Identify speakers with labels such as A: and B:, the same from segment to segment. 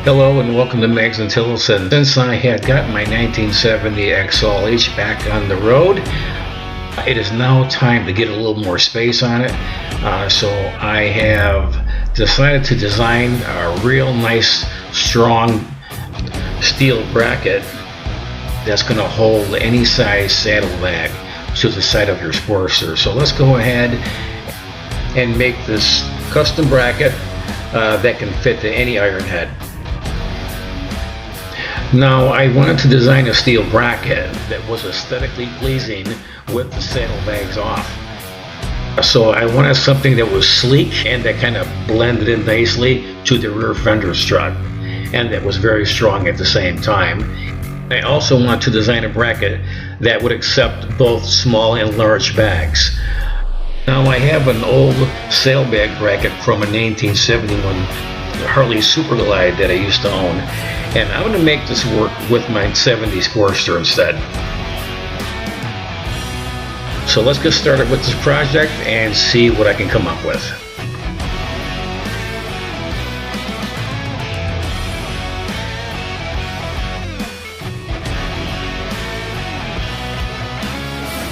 A: Hello and welcome to Megs and Tillis. And since I had got my 1970 XLH back on the road, it is now time to get a little more space on it. So I have decided to design a real nice, strong steel bracket that's going to hold any size saddlebag to the side of your Sportster. So let's go ahead and make this custom bracket that can fit to any iron head. Now, I wanted to design a steel bracket that was aesthetically pleasing with the saddlebags off. So I wanted something that was sleek and that kind of blended in nicely to the rear fender strut, and that was very strong at the same time. I also want to design a bracket that would accept both small and large bags. Now, I have an old saddlebag bracket from a 1971 Harley Super Glide that I used to own, and I'm going to make this work with my 70 Sportster instead. So let's get started with this project and see what I can come up with.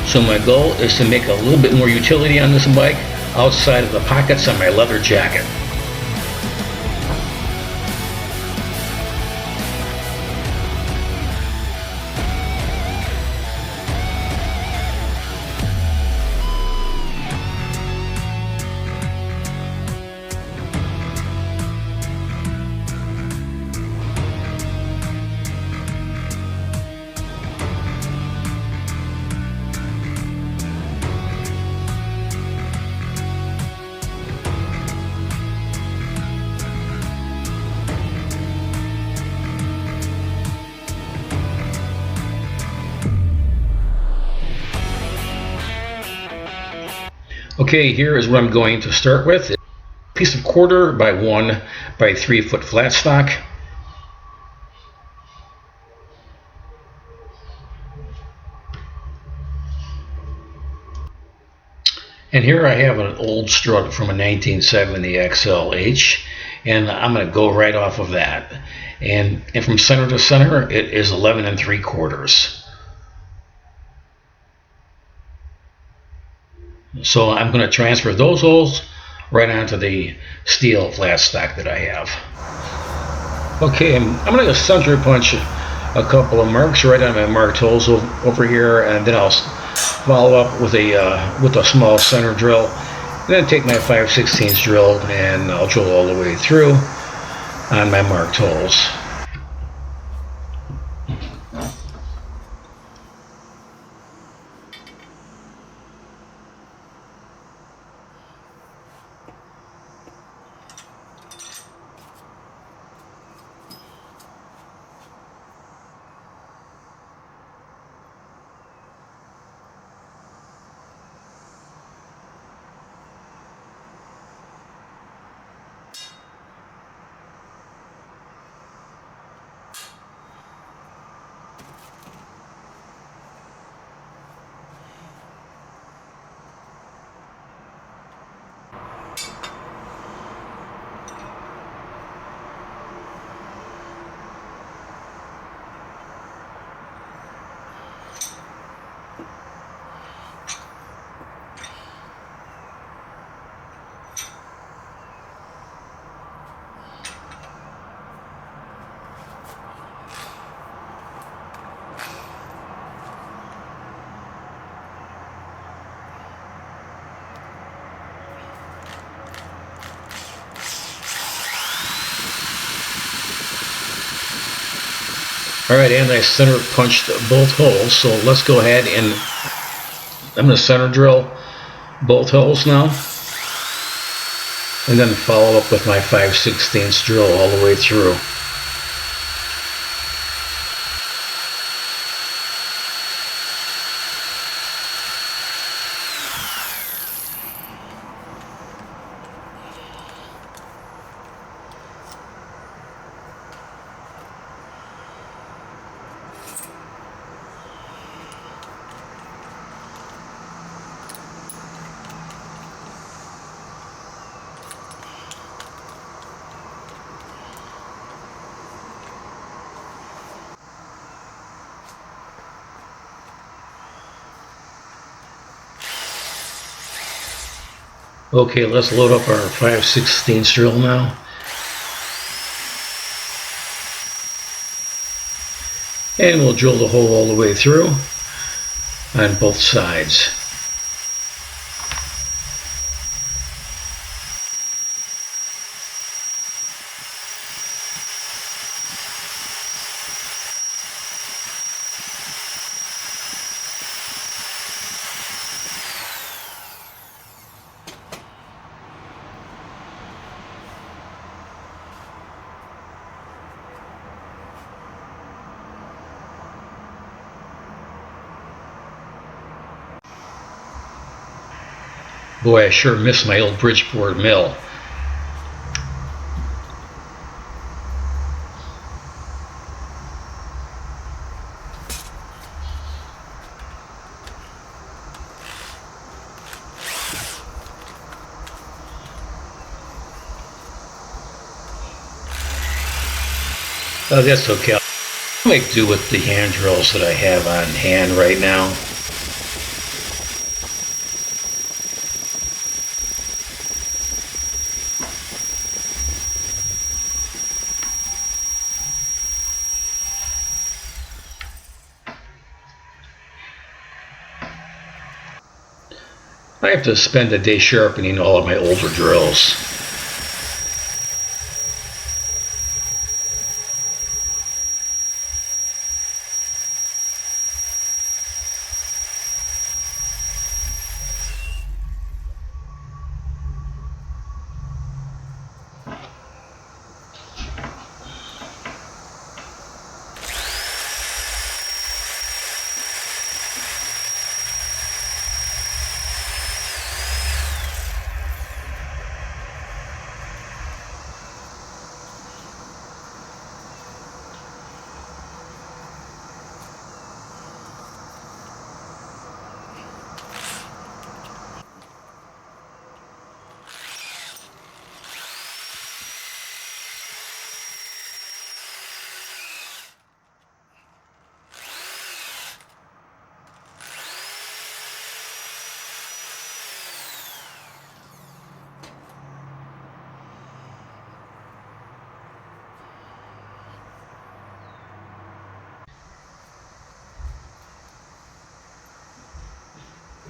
A: So my goal is to make a little bit more utility on this bike outside of the pockets on my leather jacket. Okay, here is what I'm going to start with. A piece of 1/4 by 1 by 3 foot flat stock. And here I have an old strut from a 1970 XLH, and I'm going to go right off of that. And from center to center, it is 11 3/4. So I'm going to transfer those holes right onto the steel flat stock that I have. Okay, I'm going to center punch a couple of marks right on my marked holes over here, and then I'll follow up with a small center drill. And then take my 5/16 drill and I'll drill all the way through on my marked holes. Alright, and I center punched both holes, so let's go ahead and I'm going to center drill both holes now, and then follow up with my 5/16 drill all the way through. Okay, let's load up our 5/16 drill now. And we'll drill the hole all the way through on both sides. Boy, I sure miss my old Bridgeport mill. Oh, that's okay. I'll make do with the hand drills that I have on hand right now. I have to spend a day sharpening all of my older drills.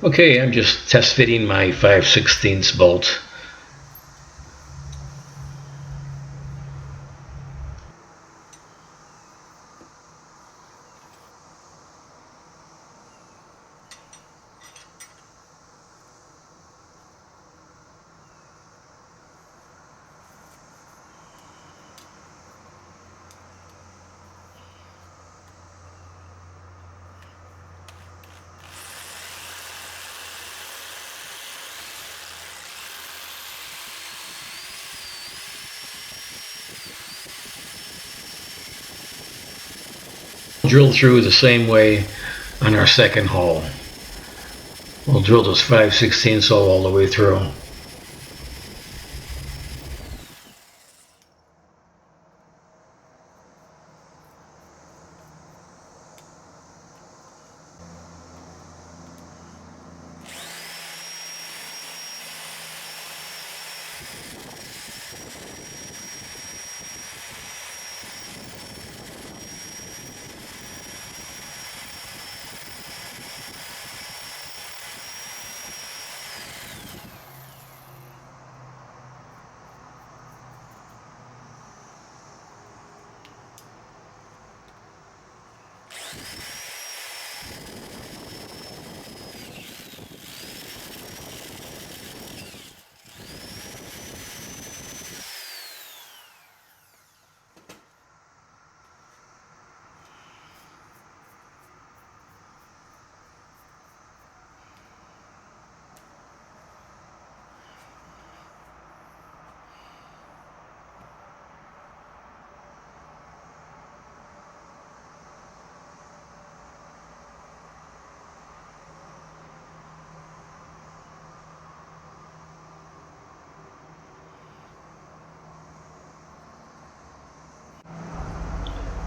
A: Okay, I'm just test fitting my 5/16 bolt. Drill through the same way on our second hole. We'll drill this 5/16 hole all the way through.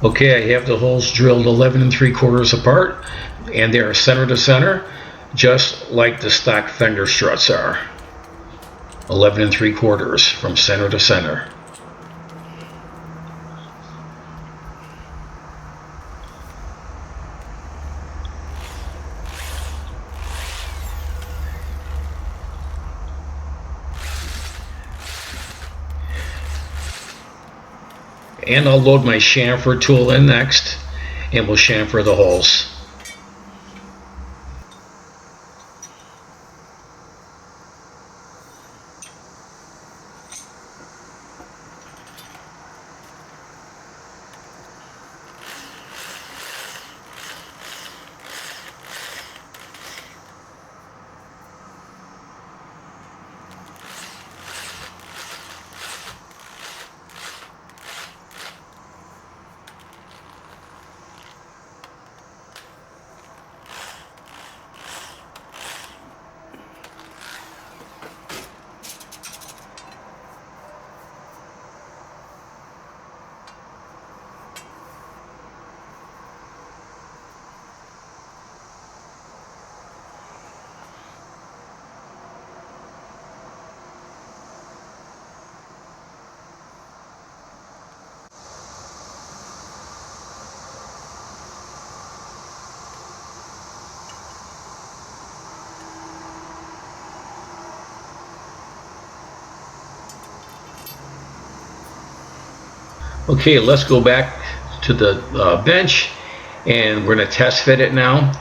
A: Okay, I have the holes drilled 11 3/4 apart, and they are center to center, just like the stock fender struts are. 11 3/4 from center to center. And I'll load my chamfer tool in next, and we'll chamfer the holes. Okay, let's go back to the bench, and we're going to test fit it now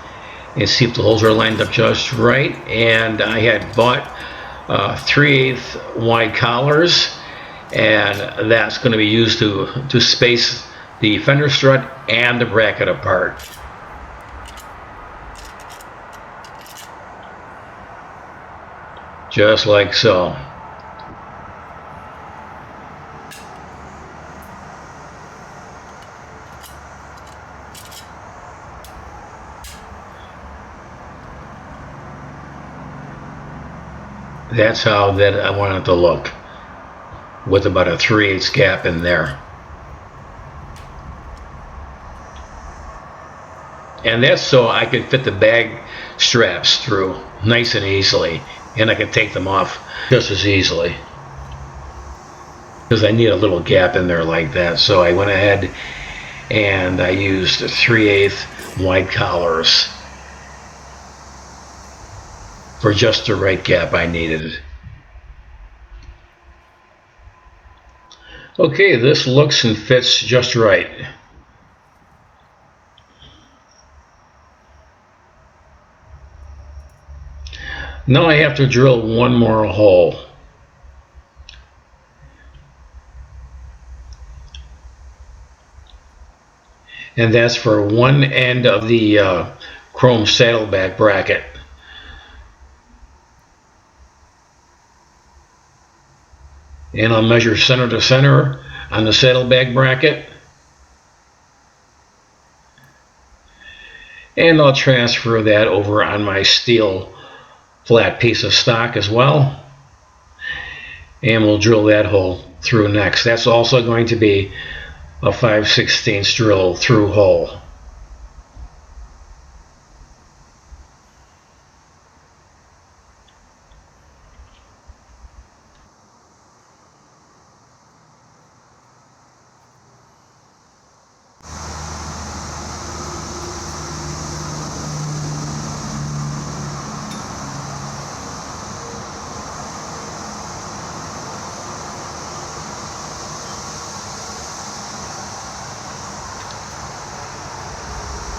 A: and see if the holes are lined up just right. And I had bought 3/8 wide collars, and that's going to be used to space the fender strut and the bracket apart. Just like so. That's how that I want it to look, with about a 3/8 gap in there. And that's so I can fit the bag straps through nice and easily, and I can take them off just as easily, because I need a little gap in there like that. So I went ahead and I used 3/8 wide collars for just the right gap I needed. Okay, this looks and fits just right. Now I have to drill one more hole. And that's for one end of the chrome saddlebag bracket. And I'll measure center to center on the saddlebag bracket. And I'll transfer that over on my steel flat piece of stock as well. And we'll drill that hole through next. That's also going to be a 5/16 drill through hole.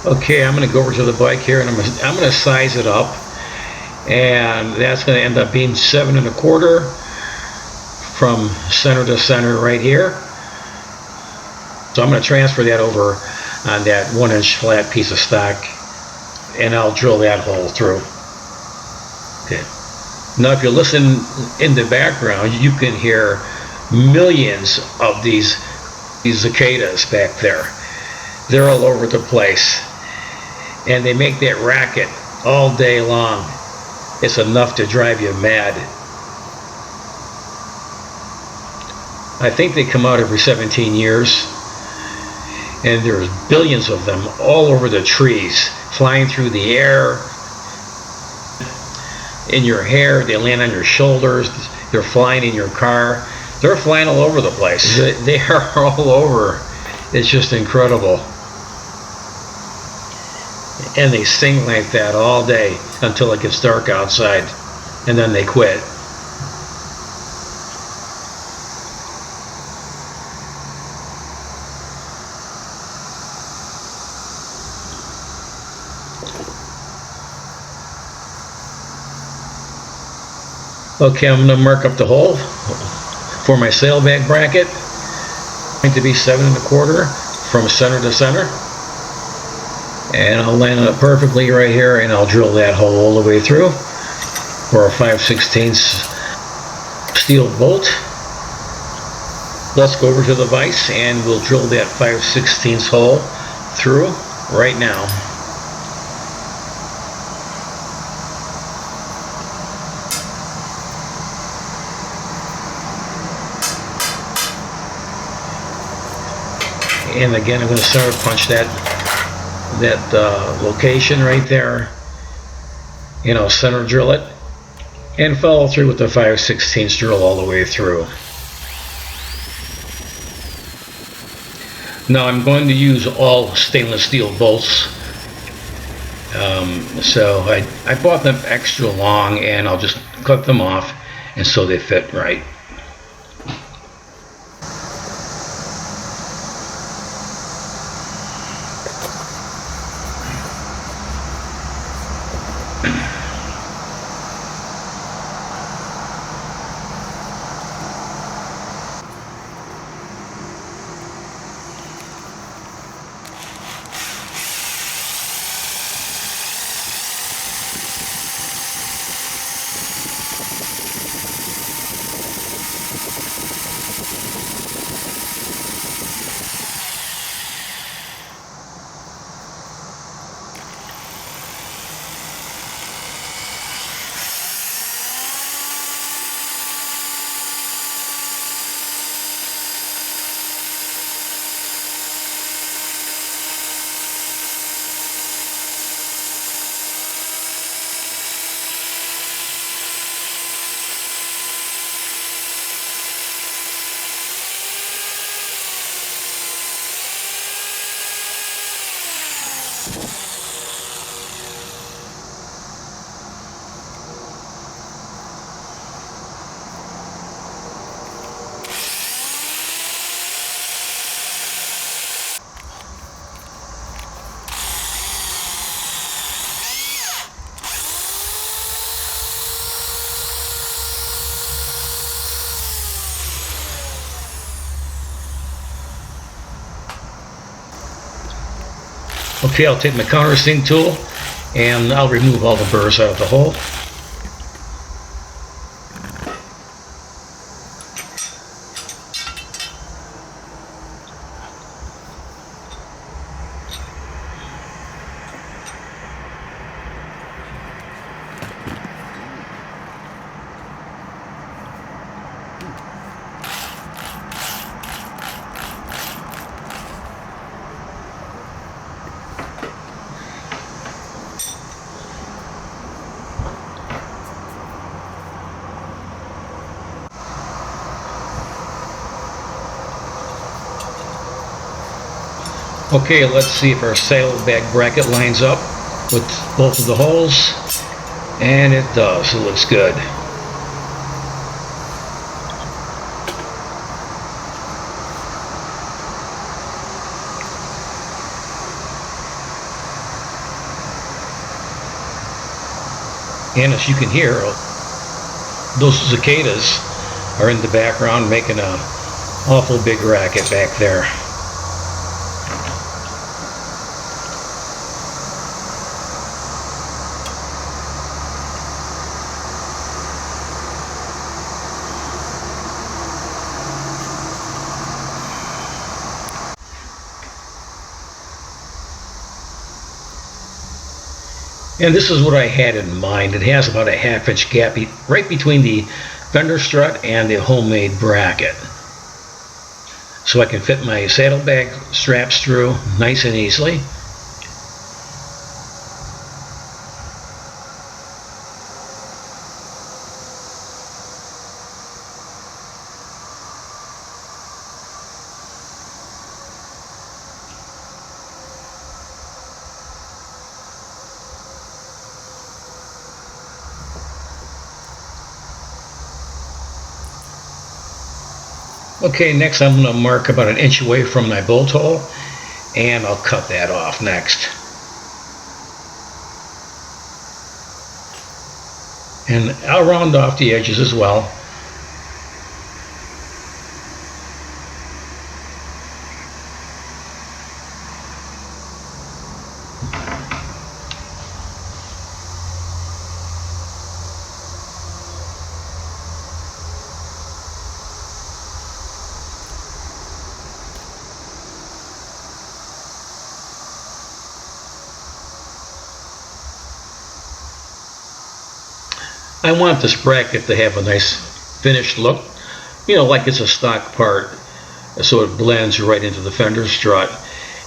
A: Okay, I'm going to go over to the bike here, and I'm going to size it up, and that's going to end up being 7 1/4 from center to center right here. So I'm going to transfer that over on that 1-inch flat piece of stock, and I'll drill that hole through. Okay. Now, if you listen in the background, you can hear millions of these cicadas back there. They're all over the place, and they make that racket all day long. It's enough to drive you mad. I think they come out every 17 years, and there's billions of them all over the trees, flying through the air, in your hair. They land on your shoulders. They're flying in your car. They're flying all over the place. They are all over. It's just incredible. And they sing like that all day until it gets dark outside, and then they quit. Okay, I'm going to mark up the hole for my sailbag bracket. It's going to be 7 1/4 from center to center. And I'll land it perfectly right here, and I'll drill that hole all the way through for a 5/16 steel bolt. Let's go over to the vise and we'll drill that 5/16 hole through right now. And again, I'm going to center punch that location right there. You know, center drill it and follow through with the 5/16 drill all the way through. Now I'm going to use all stainless steel bolts. So I bought them extra long, and I'll just cut them off and so they fit right. Okay, I'll take my countersink tool and I'll remove all the burrs out of the hole. Okay, let's see if our sailbag bracket lines up with both of the holes, and it does. It looks good. And as you can hear, those cicadas are in the background making an awful big racket back there. And this is what I had in mind. It has about a 1/2 inch gap right between the fender strut and the homemade bracket. So I can fit my saddlebag straps through nice and easily. Okay, next I'm going to mark about an inch away from my bolt hole, and I'll cut that off next. And I'll round off the edges as well. I want this bracket to have a nice finished look, like it's a stock part, so it blends right into the fender strut.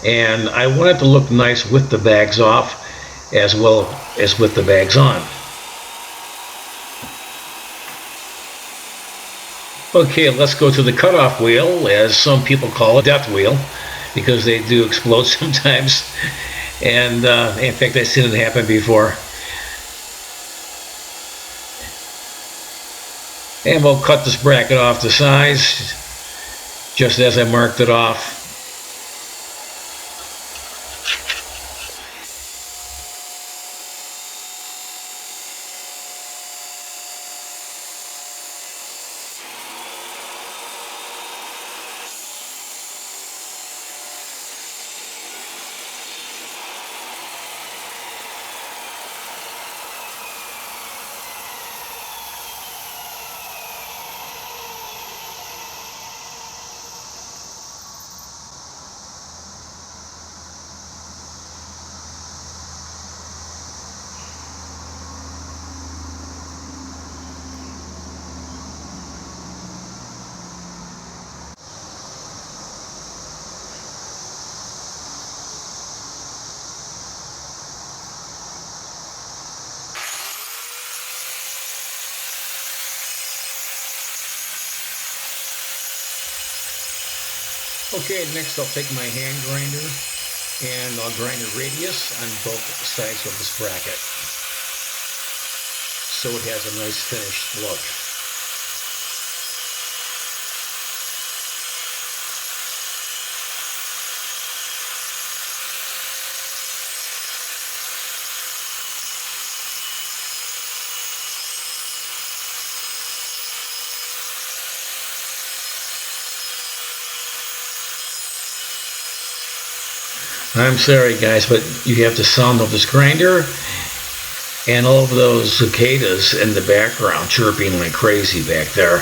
A: And I want it to look nice with the bags off as well as with the bags on. Okay, let's go to the cutoff wheel, as some people call it, death wheel, because they do explode sometimes. And in fact, I've seen it happen before. And we'll cut this bracket off to size, just as I marked it off. Okay, next I'll take my hand grinder and I'll grind a radius on both sides of this bracket so it has a nice finished look. I'm sorry guys, but you have the sound of this grinder and all of those cicadas in the background chirping like crazy back there.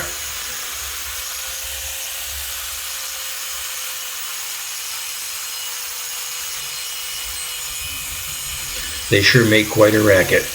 A: They sure make quite a racket.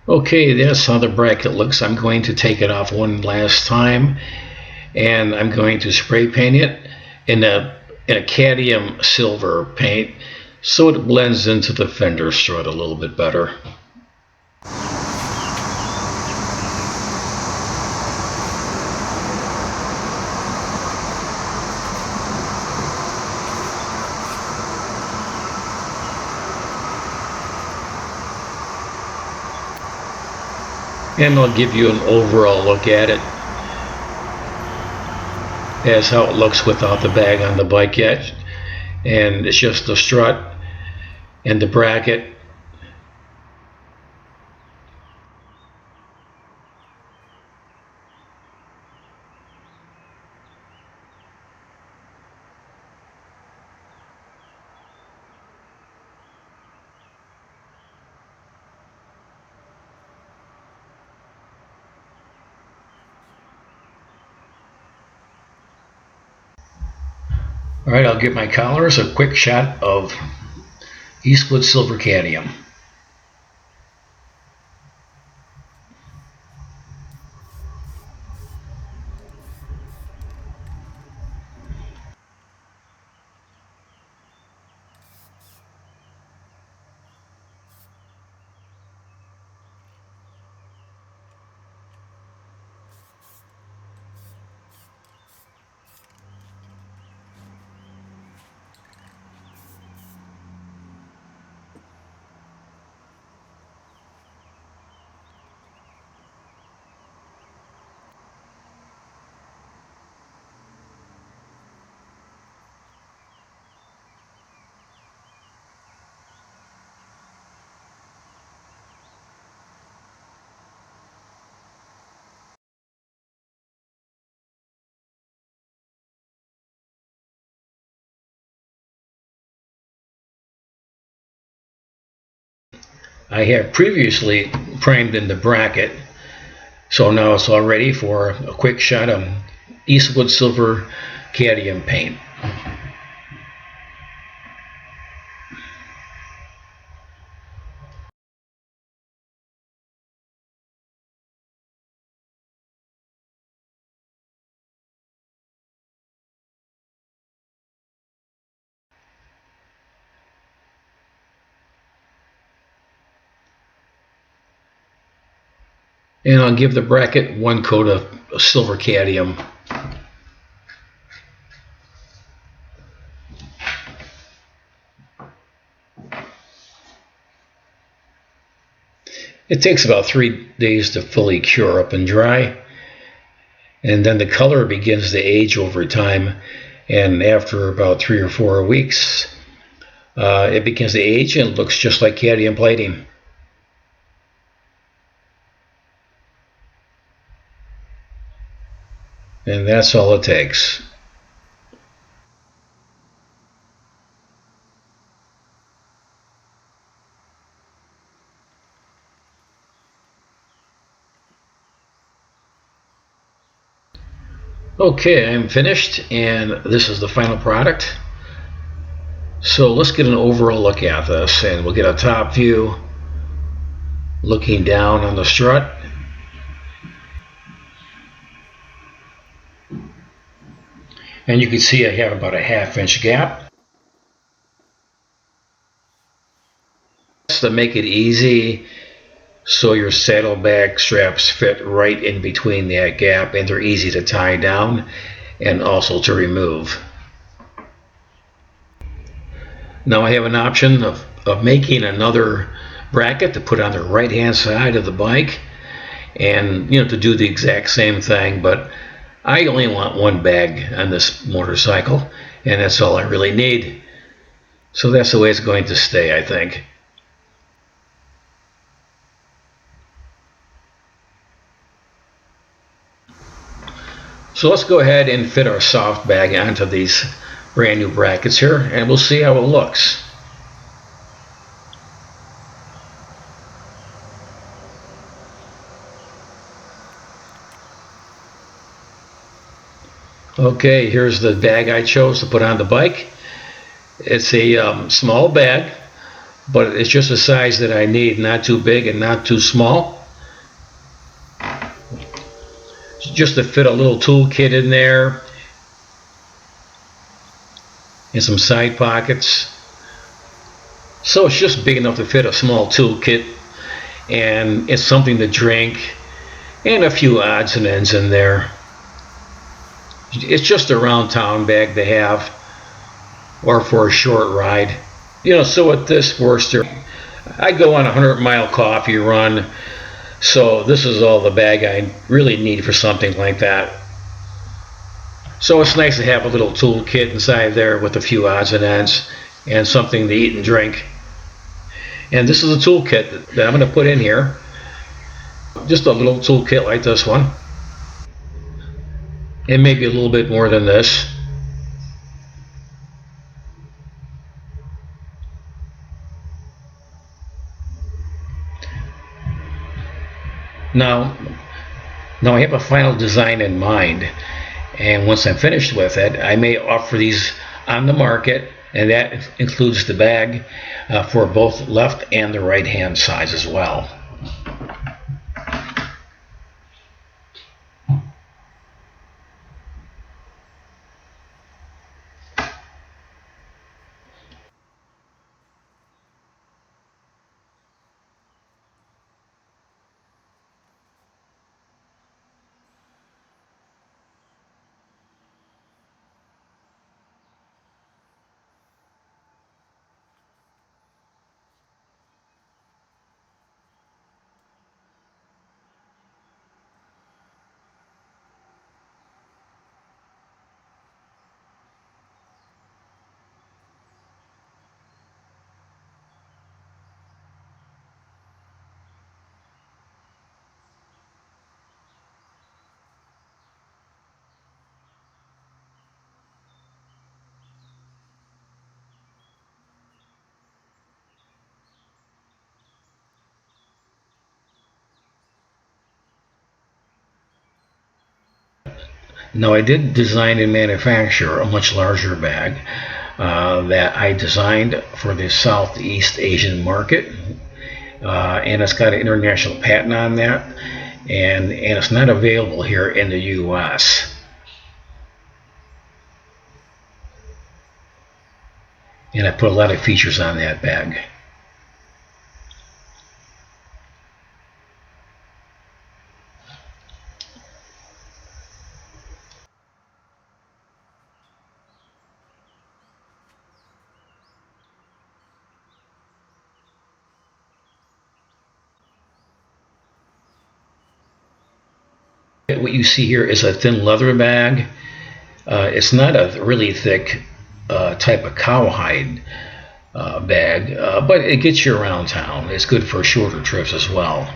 A: Okay, that's how the bracket looks. I'm going to take it off one last time, and I'm going to spray paint it in a cadmium silver paint so it blends into the fender strut a little bit better. And I'll give you an overall look at it as how it looks without the bag on the bike yet. And it's just the strut and the bracket. All right, I'll give my collars a quick shot of Eastwood Silver Cadmium. I have previously primed in the bracket, so now it's all ready for a quick shot of Eastwood Silver Cadmium paint. And I'll give the bracket one coat of silver cadmium. It takes about 3 days to fully cure up and dry, and then the color begins to age over time, and after about 3 or 4 weeks it begins to age and looks just like cadmium plating. And that's all it takes. Okay, I'm finished, and this is the final product. So let's get an overall look at this, and we'll get a top view looking down on the strut. And you can see I have about a 1/2 inch gap. To make it easy, so your saddlebag straps fit right in between that gap, and they're easy to tie down and also to remove. Now I have an option of making another bracket to put on the right hand side of the bike, and to do the exact same thing, but I only want one bag on this motorcycle, and that's all I really need. So that's the way it's going to stay, I think. So let's go ahead and fit our soft bag onto these brand new brackets here, and we'll see how it looks. Okay, here's the bag I chose to put on the bike. It's a small bag, but it's just the size that I need, not too big and not too small. just to fit a little toolkit in there and some side pockets. So it's just big enough to fit a small toolkit, and it's something to drink and a few odds and ends in there. It's just a round town bag to have, or for a short ride. So with this Sportster, I go on a 100-mile coffee run, so this is all the bag I really need for something like that. So it's nice to have a little toolkit inside there with a few odds and ends and something to eat and drink. And this is a toolkit that I'm going to put in here. Just a little toolkit like this one. And maybe a little bit more than this. Now I have a final design in mind. And once I'm finished with it, I may offer these on the market, and that includes the bag for both left and the right hand size as well. Now I did design and manufacture a much larger bag that I designed for the Southeast Asian market, and it's got an international patent on that, and it's not available here in the US. And I put a lot of features on that bag. What you see here is a thin leather bag. It's not a really thick type of cowhide bag, but it gets you around town. It's good for shorter trips as well.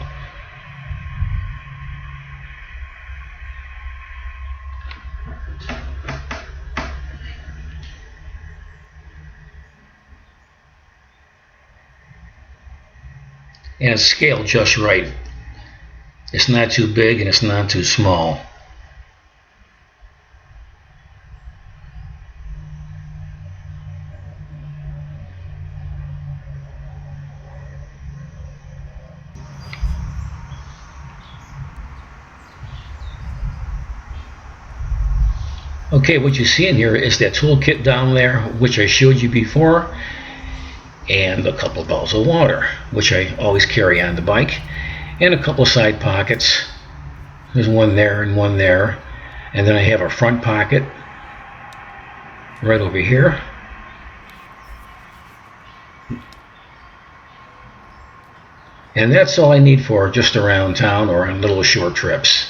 A: And it's scaled just right. It's not too big and it's not too small. Okay, what you see in here is that toolkit down there, which I showed you before, and a couple of bottles of water, which I always carry on the bike, and a couple of side pockets. There's one there and one there, and then I have a front pocket right over here. And that's all I need for just around town or on little short trips.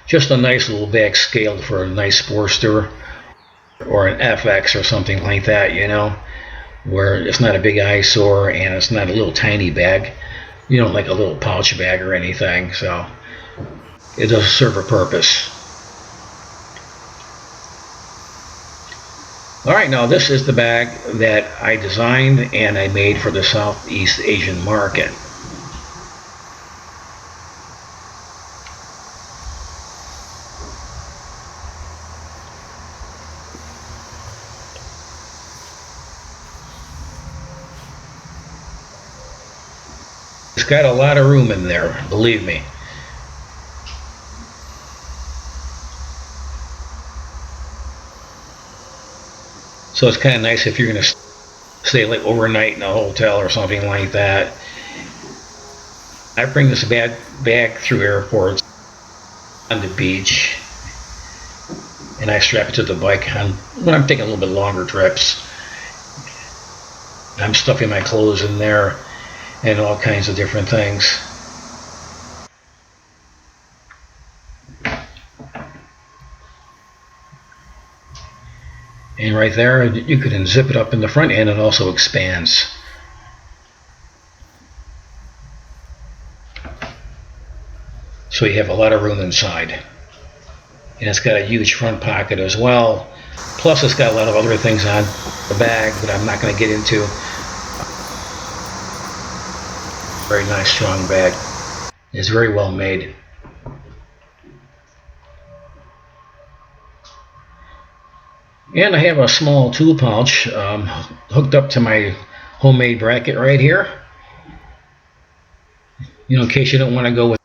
A: Just a nice little bag scaled for a nice Sportster or an FX or something like that, where it's not a big eyesore and it's not a little tiny bag, like a little pouch bag or anything. So it does serve a purpose. Alright, now this is the bag that I designed and I made for the Southeast Asian market. It's got a lot of room in there, believe me. So it's kind of nice if you're going to stay like overnight in a hotel or something like that. I bring this bag through airports on the beach, and I strap it to the bike when I'm taking a little bit longer trips. I'm stuffing my clothes in there and all kinds of different things. And right there, you can zip it up in the front, and it also expands. So you have a lot of room inside. And it's got a huge front pocket as well. Plus it's got a lot of other things on the bag that I'm not going to get into. Very nice, strong bag. It's very well made. And I have a small tool pouch hooked up to my homemade bracket right here. You know, in case you don't want to go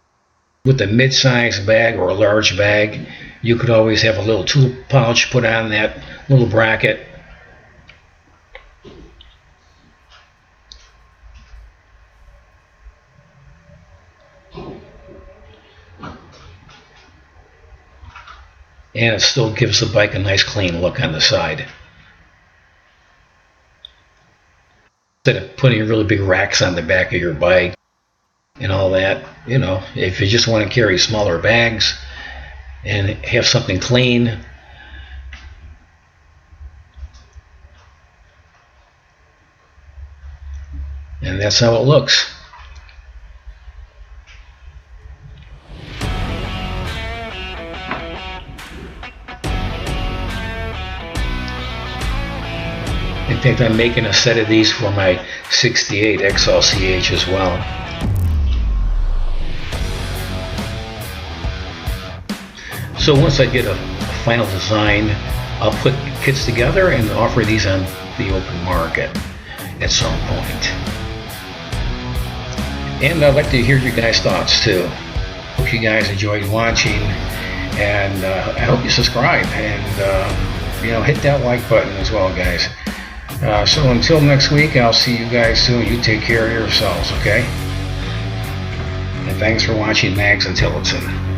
A: with a mid-sized bag or a large bag, you could always have a little tool pouch put on that little bracket. And it still gives the bike a nice clean look on the side. Instead of putting really big racks on the back of your bike and all that, you know, if you just want to carry smaller bags and have something clean, and that's how it looks. In fact, I'm making a set of these for my 68 XLCH as well. So once I get a final design, I'll put kits together and offer these on the open market at some point. And I'd like to hear your guys' thoughts too. Hope you guys enjoyed watching, and I hope you subscribe and you know, hit that like button as well, guys. So until next week, I'll see you guys soon. You take care of yourselves, okay? And thanks for watching Mags and Tillotson.